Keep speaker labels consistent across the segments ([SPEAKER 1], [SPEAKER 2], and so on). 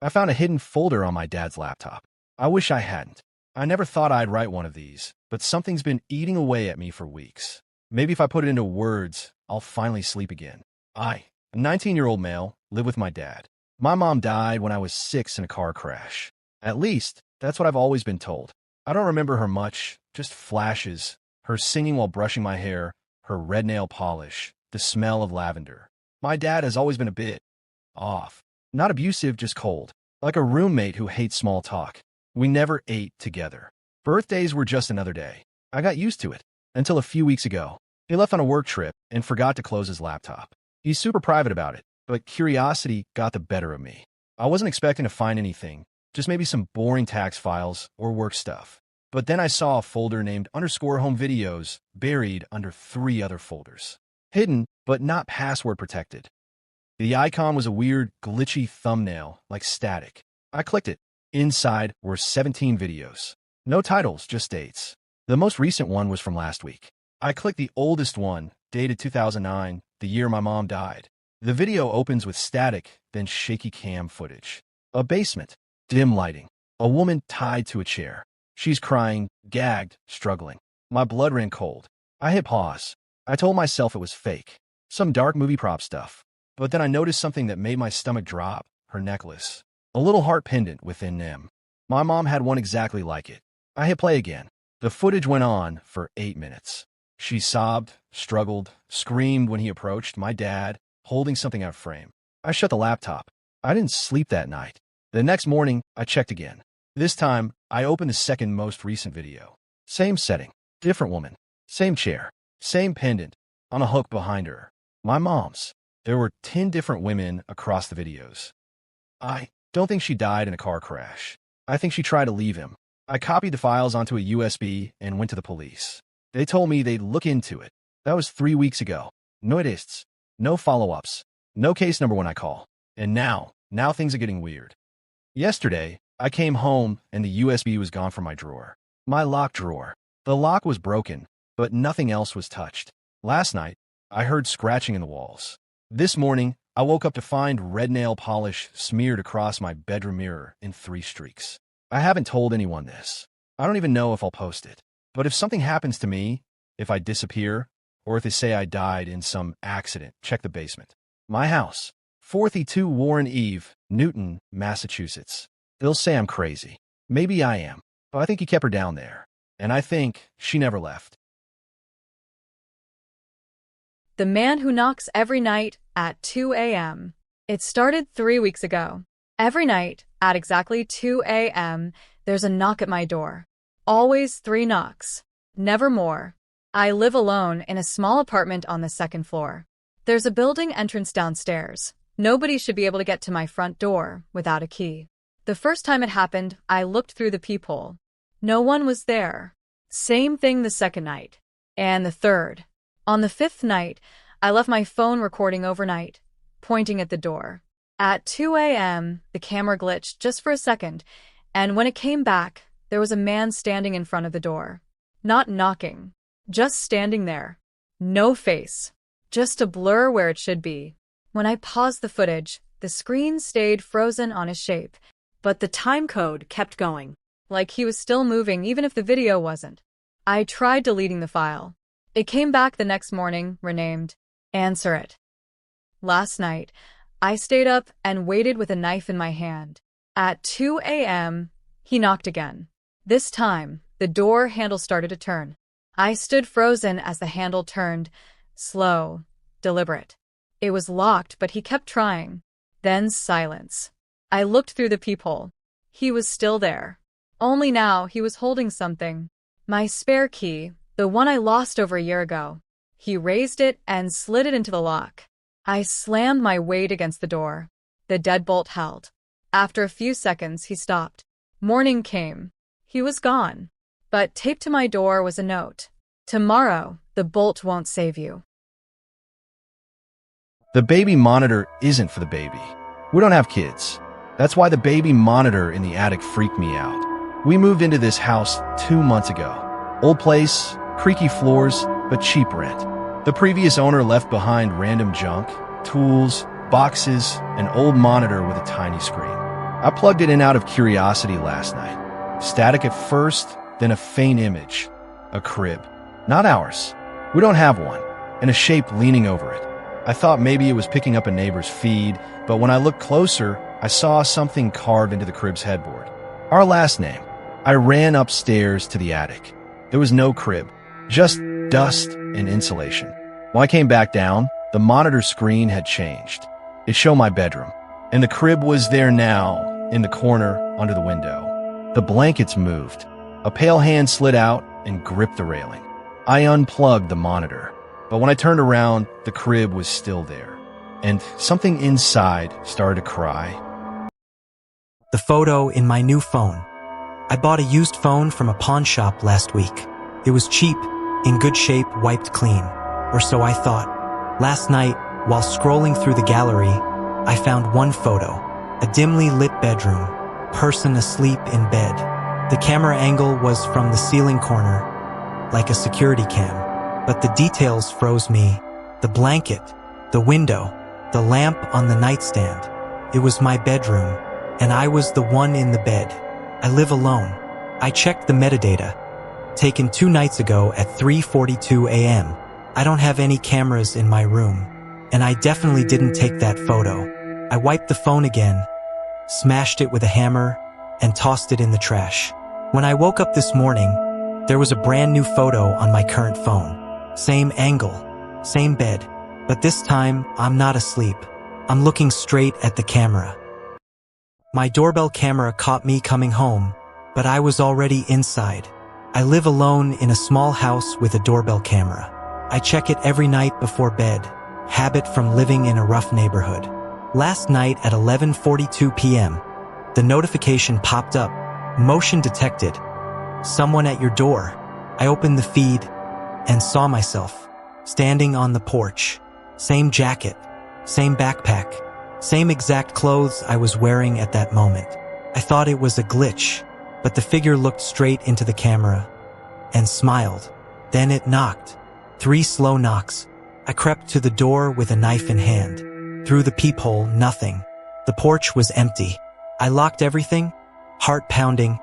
[SPEAKER 1] I found a hidden folder on my dad's laptop. I wish I hadn't. I never thought I'd write one of these, but something's been eating away at me for weeks. Maybe if I put it into words, I'll finally sleep again. I, a 19-year-old male, live with my dad. My mom died when I was 6 in a car crash. At least, that's what I've always been told. I don't remember her much, just flashes. Her singing while brushing my hair, her red nail polish, the smell of lavender. My dad has always been a bit off. Not abusive, just cold. Like a roommate who hates small talk. We never ate together. Birthdays were just another day. I got used to it. Until a few weeks ago. He left on a work trip and forgot to close his laptop. He's super private about it, but curiosity got the better of me. I wasn't expecting to find anything, just maybe some boring tax files or work stuff. But then I saw a folder named _home videos buried under 3 other folders. Hidden, but not password protected. The icon was a weird, glitchy thumbnail, like static. I clicked it. Inside were 17 videos. No titles, just dates. The most recent one was from last week. I clicked the oldest one, dated 2009, the year my mom died. The video opens with static, then shaky cam footage. A basement, dim lighting. A woman tied to a chair. She's crying, gagged, struggling. My blood ran cold. I hit pause. I told myself it was fake. Some dark movie prop stuff. But then I noticed something that made my stomach drop. Her necklace. A little heart pendant within them. My mom had one exactly like it. I hit play again. The footage went on for 8 minutes. She sobbed, struggled, screamed when he approached, my dad, holding something out of frame. I shut the laptop. I didn't sleep that night. The next morning, I checked again. This time, I opened the second most recent video. Same setting, different woman, same chair, same pendant, on a hook behind her. My mom's. There were 10 different women across the videos. I don't think she died in a car crash. I think she tried to leave him. I copied the files onto a USB and went to the police. They told me they'd look into it. That was 3 weeks ago. No arrests, no follow-ups, no case number when I call. And now things are getting weird. Yesterday, I came home and the USB was gone from my drawer. My lock drawer. The lock was broken, but nothing else was touched. Last night, I heard scratching in the walls. This morning, I woke up to find red nail polish smeared across my bedroom mirror in 3 streaks. I haven't told anyone this. I don't even know if I'll post it. But if something happens to me, if I disappear, or if they say I died in some accident, check the basement. My house, 432 Warren Ave, Newton, Massachusetts. They'll say I'm crazy. Maybe I am, but I think he kept her down there. And I think she never left.
[SPEAKER 2] The man who knocks every night at 2 a.m. It started 3 weeks ago. Every night, at exactly 2 a.m., there's a knock at my door. Always 3 knocks. Never more. I live alone in a small apartment on the 2nd floor. There's a building entrance downstairs. Nobody should be able to get to my front door without a key. The first time it happened, I looked through the peephole. No one was there. Same thing the second night. And the third. On the 5th night, I left my phone recording overnight, pointing at the door. At 2 a.m., the camera glitched just for a second, and when it came back, there was a man standing in front of the door. Not knocking, just standing there. No face, just a blur where it should be. When I paused the footage, the screen stayed frozen on his shape, but the time code kept going, like he was still moving even if the video wasn't. I tried deleting the file. It came back the next morning, renamed. Answer it. Last night, I stayed up and waited with a knife in my hand. At 2 a.m., he knocked again. This time, the door handle started to turn. I stood frozen as the handle turned, slow, deliberate. It was locked, but he kept trying. Then silence. I looked through the peephole. He was still there. Only now he was holding something. My spare key, the one I lost over a year ago. He raised it and slid it into the lock. I slammed my weight against the door. The deadbolt held. After a few seconds, he stopped. Morning came. He was gone. But taped to my door was a note. Tomorrow, the bolt won't save you.
[SPEAKER 1] The baby monitor isn't for the baby. We don't have kids. That's why the baby monitor in the attic freaked me out. We moved into this house 2 months ago. Old place, creaky floors, but cheap rent. The previous owner left behind random junk, tools, boxes, an old monitor with a tiny screen. I plugged it in out of curiosity last night. Static at first, then a faint image. A crib. Not ours. We don't have one. And a shape leaning over it. I thought maybe it was picking up a neighbor's feed, but when I looked closer, I saw something carved into the crib's headboard. Our last name. I ran upstairs to the attic. There was no crib, just dust and insulation. When I came back down, the monitor screen had changed. It showed my bedroom, and the crib was there now, in the corner under the window. The blankets moved. A pale hand slid out and gripped the railing. I unplugged the monitor, but when I turned around, the crib was still there, and something inside started to cry.
[SPEAKER 3] The photo in my new phone. I bought a used phone from a pawn shop last week. It was cheap, in good shape, wiped clean, or so I thought. Last night, while scrolling through the gallery, I found one photo, a dimly lit bedroom, person asleep in bed. The camera angle was from the ceiling corner, like a security cam, but the details froze me. The blanket, the window, the lamp on the nightstand. It was my bedroom, and I was the one in the bed. I live alone. I checked the metadata, taken 2 nights ago at 3:42 a.m. I don't have any cameras in my room, and I definitely didn't take that photo. I wiped the phone again, smashed it with a hammer, and tossed it in the trash. When I woke up this morning, there was a brand new photo on my current phone. Same angle, same bed, but this time I'm not asleep. I'm looking straight at the camera. My doorbell camera caught me coming home, but I was already inside. I live alone in a small house with a doorbell camera. I check it every night before bed, habit from living in a rough neighborhood. Last night at 11:42 p.m., the notification popped up, motion detected, someone at your door. I opened the feed and saw myself, standing on the porch. Same jacket, same backpack, same exact clothes I was wearing at that moment. I thought it was a glitch, but the figure looked straight into the camera and smiled. Then it knocked. 3 slow knocks. I crept to the door with a knife in hand. Through the peephole, nothing. The porch was empty. I locked everything, heart pounding,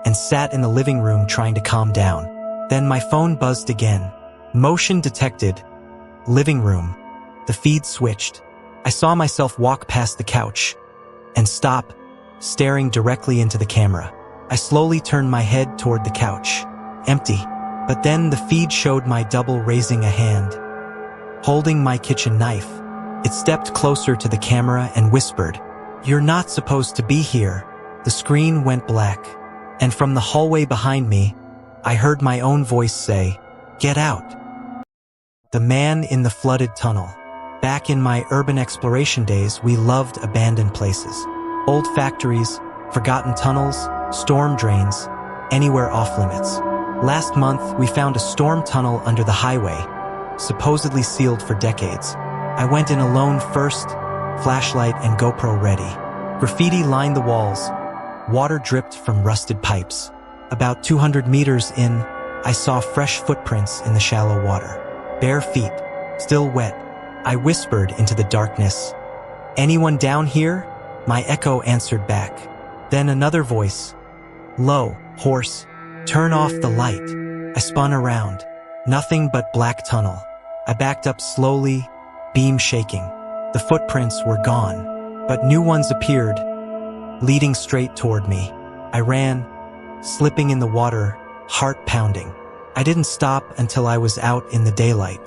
[SPEAKER 3] and sat in the living room trying to calm down. Then my phone buzzed again. Motion detected. Living room. The feed switched. I saw myself walk past the couch and stop, staring directly into the camera. I slowly turned my head toward the couch. Empty. But then the feed showed my double raising a hand, holding my kitchen knife. It stepped closer to the camera and whispered, "You're not supposed to be here." The screen went black, and from the hallway behind me, I heard my own voice say, "Get out." The man in the flooded tunnel. Back in my urban exploration days, we loved abandoned places. Old factories, forgotten tunnels, storm drains, anywhere off limits. Last month, we found a storm tunnel under the highway, supposedly sealed for decades. I went in alone first, flashlight and GoPro ready. Graffiti lined the walls. Water dripped from rusted pipes. About 200 meters in, I saw fresh footprints in the shallow water. Bare feet, still wet. I whispered into the darkness, "Anyone down here?" My echo answered back. Then another voice, low, hoarse, "Turn off the light." I spun around. Nothing but black tunnel. I backed up slowly, beam shaking. The footprints were gone, but new ones appeared, leading straight toward me. I ran, slipping in the water, heart pounding. I didn't stop until I was out in the daylight.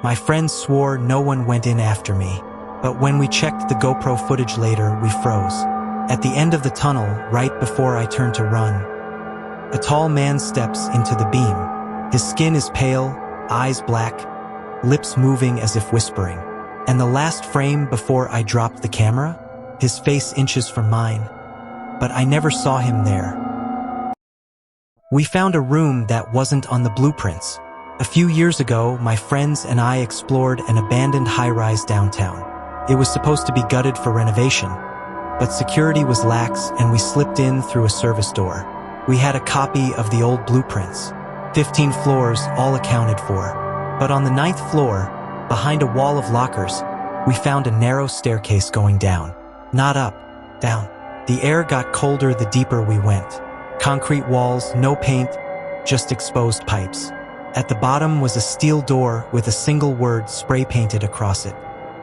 [SPEAKER 3] My friends swore no one went in after me, but when we checked the GoPro footage later, we froze. At the end of the tunnel, right before I turned to run, a tall man steps into the beam. His skin is pale, eyes black, lips moving as if whispering. And the last frame before I dropped the camera, his face inches from mine, but I never saw him there. We found a room that wasn't on the blueprints. A few years ago, my friends and I explored an abandoned high-rise downtown. It was supposed to be gutted for renovation, but security was lax and we slipped in through a service door. We had a copy of the old blueprints, 15 floors all accounted for. But on the 9th floor, behind a wall of lockers, we found a narrow staircase going down. Not up, down. The air got colder the deeper we went. Concrete walls, no paint, just exposed pipes. At the bottom was a steel door with a single word spray-painted across it.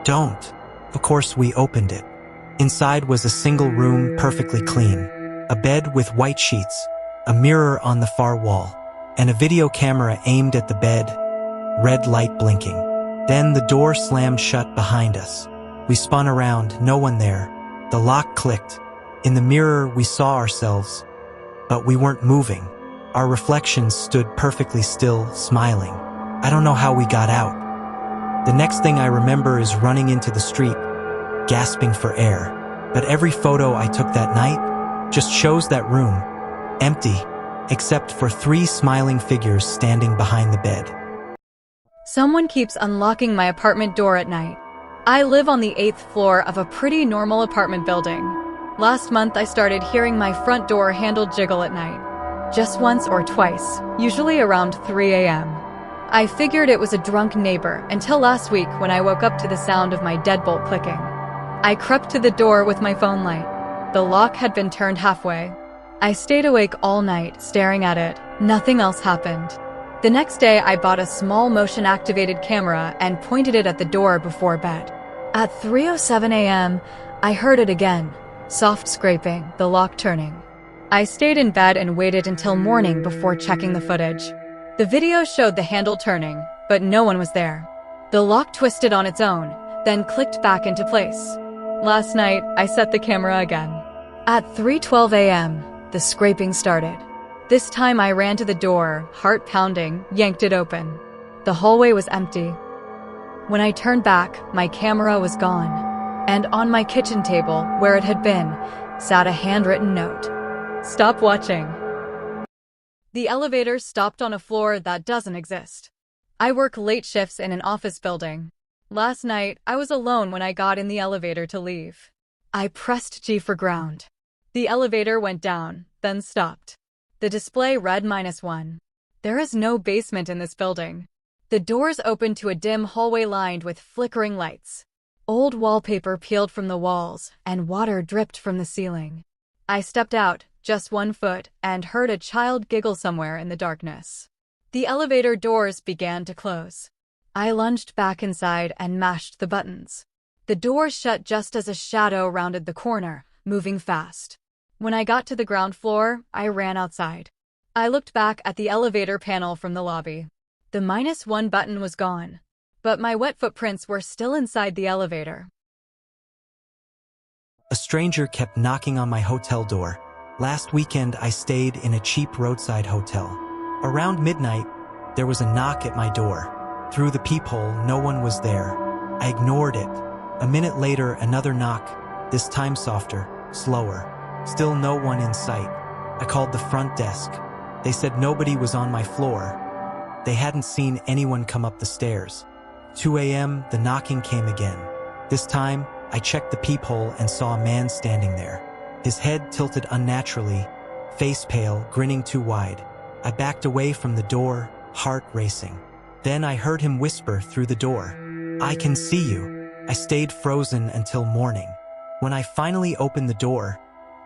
[SPEAKER 3] Don't. Of course, we opened it. Inside was a single room, perfectly clean. A bed with white sheets, a mirror on the far wall, and a video camera aimed at the bed, red light blinking. Then the door slammed shut behind us. We spun around, no one there. The lock clicked. In the mirror, we saw ourselves, but we weren't moving. Our reflections stood perfectly still, smiling. I don't know how we got out. The next thing I remember is running into the street, gasping for air. But every photo I took that night just shows that room, empty, except for 3 smiling figures standing behind the bed.
[SPEAKER 2] Someone keeps unlocking my apartment door at night. I live on the 8th floor of a pretty normal apartment building. Last month I started hearing my front door handle jiggle at night. Just once or twice, usually around 3 a.m. I figured it was a drunk neighbor until last week when I woke up to the sound of my deadbolt clicking. I crept to the door with my phone light. The lock had been turned halfway. I stayed awake all night, staring at it. Nothing else happened. The next day, I bought a small motion-activated camera and pointed it at the door before bed. At 3:07 a.m., I heard it again. Soft scraping, the lock turning. I stayed in bed and waited until morning before checking the footage. The video showed the handle turning, but no one was there. The lock twisted on its own, then clicked back into place. Last night, I set the camera again. At 3:12 a.m., the scraping started. This time I ran to the door, heart pounding, yanked it open. The hallway was empty. When I turned back, my camera was gone. And on my kitchen table, where it had been, sat a handwritten note. Stop watching. The elevator stopped on a floor that doesn't exist. I work late shifts in an office building. Last night, I was alone when I got in the elevator to leave. I pressed G for ground. The elevator went down, then stopped. The display read -1. There is no basement in this building. The doors opened to a dim hallway lined with flickering lights. Old wallpaper peeled from the walls, and water dripped from the ceiling. I stepped out, just 1 foot, and heard a child giggle somewhere in the darkness. The elevator doors began to close. I lunged back inside and mashed the buttons. The door shut just as a shadow rounded the corner, moving fast. When I got to the ground floor, I ran outside. I looked back at the elevator panel from the lobby. The -1 button was gone, but my wet footprints were still inside the elevator.
[SPEAKER 3] A stranger kept knocking on my hotel door. Last weekend, I stayed in a cheap roadside hotel. Around midnight, there was a knock at my door. Through the peephole, no one was there. I ignored it. A minute later, another knock, this time softer, slower. Still no one in sight. I called the front desk. They said nobody was on my floor. They hadn't seen anyone come up the stairs. 2 a.m., the knocking came again. This time, I checked the peephole and saw a man standing there. His head tilted unnaturally, face pale, grinning too wide. I backed away from the door, heart racing. Then I heard him whisper through the door, "I can see you." I stayed frozen until morning. When I finally opened the door,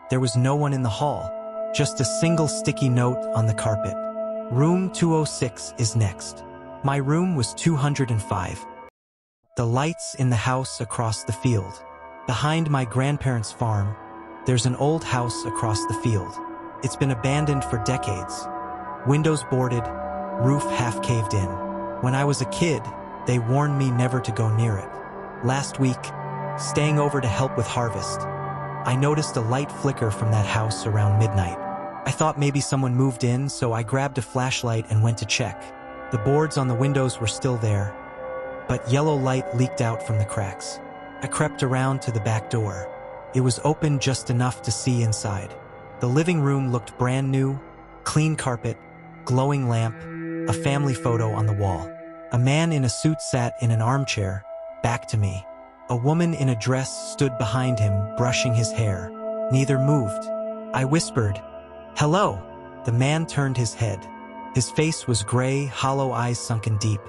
[SPEAKER 3] there was no one in the hall, just a single sticky note on the carpet. Room 206 is next. My room was 205. The lights in the house across the field. Behind my grandparents' farm, there's an old house across the field. It's been abandoned for decades. Windows boarded, roof half caved in. When I was a kid, they warned me never to go near it. Last week, staying over to help with harvest, I noticed a light flicker from that house around midnight. I thought maybe someone moved in, so I grabbed a flashlight and went to check. The boards on the windows were still there, but yellow light leaked out from the cracks. I crept around to the back door. It was open just enough to see inside. The living room looked brand new, clean carpet, glowing lamp, a family photo on the wall. A man in a suit sat in an armchair, back to me. A woman in a dress stood behind him, brushing his hair. Neither moved. I whispered, "Hello." The man turned his head. His face was gray, hollow eyes sunken deep.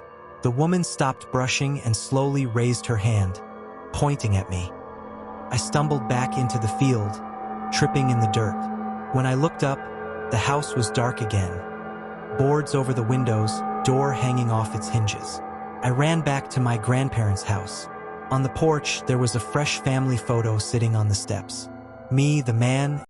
[SPEAKER 3] The woman stopped brushing and slowly raised her hand, pointing at me. I stumbled back into the field, tripping in the dirt. When I looked up, the house was dark again. Boards over the windows, door hanging off its hinges. I ran back to my grandparents' house. On the porch, there was a fresh family photo sitting on the steps. Me, the man,